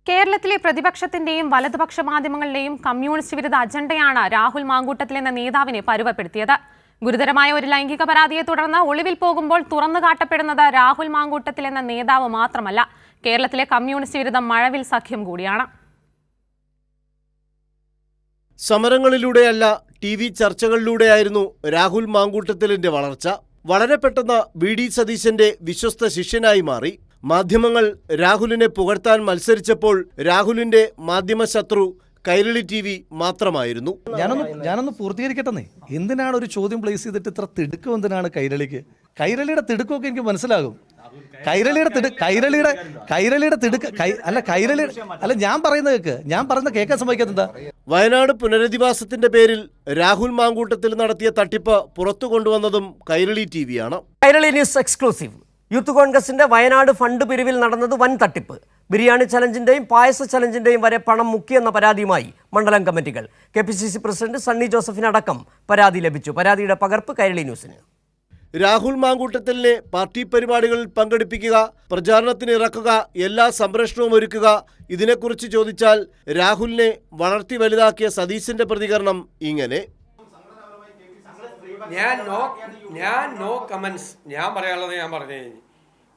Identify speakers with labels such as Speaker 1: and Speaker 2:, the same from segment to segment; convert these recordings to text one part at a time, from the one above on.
Speaker 1: കേരളത്തിലെ പ്രതിപക്ഷത്തിന്റെയും വലതുപക്ഷ മാധ്യമങ്ങളുടെയും കമ്മ്യൂണിസ്റ്റ് വിരുദ്ധ അജണ്ടയാണ് രാഹുൽ മാങ്കൂട്ടത്തിൽ എന്ന നേതാവിനെ പരുവപ്പെടുത്തിയത്. ഗുരുതരമായ ഒരു ലൈംഗിക പരാതിയെ തുടർന്ന് ഒളിവിൽ പോകുമ്പോൾ തുറന്നു കാട്ടപ്പെടുന്നത് രാഹുൽ മാങ്കൂട്ടത്തിൽ എന്ന നേതാവ് മാത്രമല്ല, കേരളത്തിലെ കമ്മ്യൂണിസ്റ്റ് വിരുദ്ധ മഴവിൽ സഖ്യം കൂടിയാണ്.
Speaker 2: സമരങ്ങളിലൂടെയല്ല, TV ചർച്ചകളിലൂടെയായിരുന്നു രാഹുൽ മാങ്കൂട്ടത്തിലിന്റെ വളർച്ച. വളരെ പെട്ടെന്ന് VD സതീശന്റെ വിശ്വസ്ത ശിഷ്യനായി മാറി. മാധ്യമങ്ങൾ രാഹുലിനെ പുകഴ്ത്താൻ മത്സരിച്ചപ്പോൾ രാഹുലിന്റെ മാധ്യമ ശത്രു കൈരളി TV മാത്രമായിരുന്നു.
Speaker 3: ഞാനൊന്ന് പൂർത്തീകരിക്കട്ടെ. എന്തിനാണ് ഒരു ചോദ്യം പ്ലേസ് ചെയ്തിട്ട് ഇത്ര തിടുക്കം? എന്തിനാണ് കൈരളിക്ക്? കൈരളിയുടെ തിടുക്കമൊക്കെ എനിക്ക് മനസ്സിലാകും. ഞാൻ പറയുന്ന കേൾക്കാൻ സമ്മതിക്കാത്ത.
Speaker 2: വയനാട് പുനരധിവാസത്തിന്റെ പേരിൽ രാഹുൽ മാങ്കൂട്ടത്തിൽ നടത്തിയ തട്ടിപ്പ് പുറത്തു കൊണ്ടുവന്നതും കൈരളി TVയാണ്.
Speaker 4: Kairali news exclusive. യൂത്ത് കോൺഗ്രസിന്റെ വയനാട് ഫണ്ട് പിരിവിൽ നടന്നത് വൻ തട്ടിപ്പ്. ബിരിയാണി ചലഞ്ചിന്റെയും പായസ ചലഞ്ചിന്റെയും വരെ പണം മുക്കിയെന്ന പരാതിയുമായി മണ്ഡലം കമ്മിറ്റികൾ. KPCC പ്രസിഡന്റ് സണ്ണി ജോസഫിനടക്കം പരാതി ലഭിച്ചു. പരാതിയുടെ പകർപ്പ് കൈരളി ന്യൂസിന്.
Speaker 2: രാഹുൽ മാങ്കൂട്ടത്തിലിനെ പാർട്ടി പരിപാടികളിൽ പങ്കെടുപ്പിക്കുക, പ്രചാരണത്തിന് ഇറക്കുക, എല്ലാ സംരക്ഷണവും ഒരുക്കുക, ഇതിനെക്കുറിച്ച് ചോദിച്ചാൽ രാഹുലിനെ വളർത്തി വലുതാക്കിയ സതീശന്റെ പ്രതികരണം ഇങ്ങനെ:
Speaker 5: ഞാൻ നോ കമൻസ്. ഞാൻ പറയാനുള്ളത് ഞാൻ പറഞ്ഞു കഴിഞ്ഞു.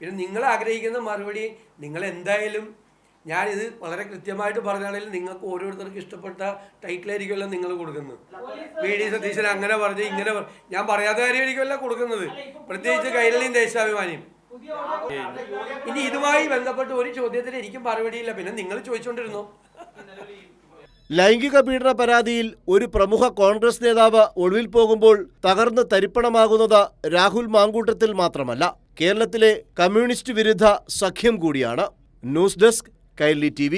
Speaker 5: പിന്നെ നിങ്ങൾ ആഗ്രഹിക്കുന്ന മറുപടി നിങ്ങൾ എന്തായാലും, ഞാനിത് വളരെ കൃത്യമായിട്ട് പറഞ്ഞാണെങ്കിലും നിങ്ങൾക്ക് ഓരോരുത്തർക്കും ഇഷ്ടപ്പെട്ട ടൈറ്റിലായിരിക്കുമല്ലോ നിങ്ങൾ കൊടുക്കുന്നത്. VD സതീശൻ അങ്ങനെ പറഞ്ഞു, ഇങ്ങനെ ഞാൻ പറയാത്ത കാര്യമായിരിക്കുമല്ലോ കൊടുക്കുന്നത്, പ്രത്യേകിച്ച് കൈരളിയും ദേശാഭിമാനിയും. ഇനി ഇതുമായി ബന്ധപ്പെട്ട് ഒരു ചോദ്യത്തിന് എനിക്കും മറുപടിയില്ല. പിന്നെ നിങ്ങൾ ചോദിച്ചുകൊണ്ടിരുന്നു.
Speaker 2: ലൈംഗിക പീഡന പരാതിയിൽ ഒരു പ്രമുഖ കോൺഗ്രസ് നേതാവ് ഒളിവിൽ പോകുമ്പോൾ തകർന്ന് തരിപ്പണമാകുന്നത് രാഹുൽ മാങ്കൂട്ടത്തിൽ മാത്രമല്ല, കേരളത്തിലെ കമ്മ്യൂണിസ്റ്റ് വിരുദ്ധ സഖ്യം കൂടിയാണ്. News desk, Kairali TV.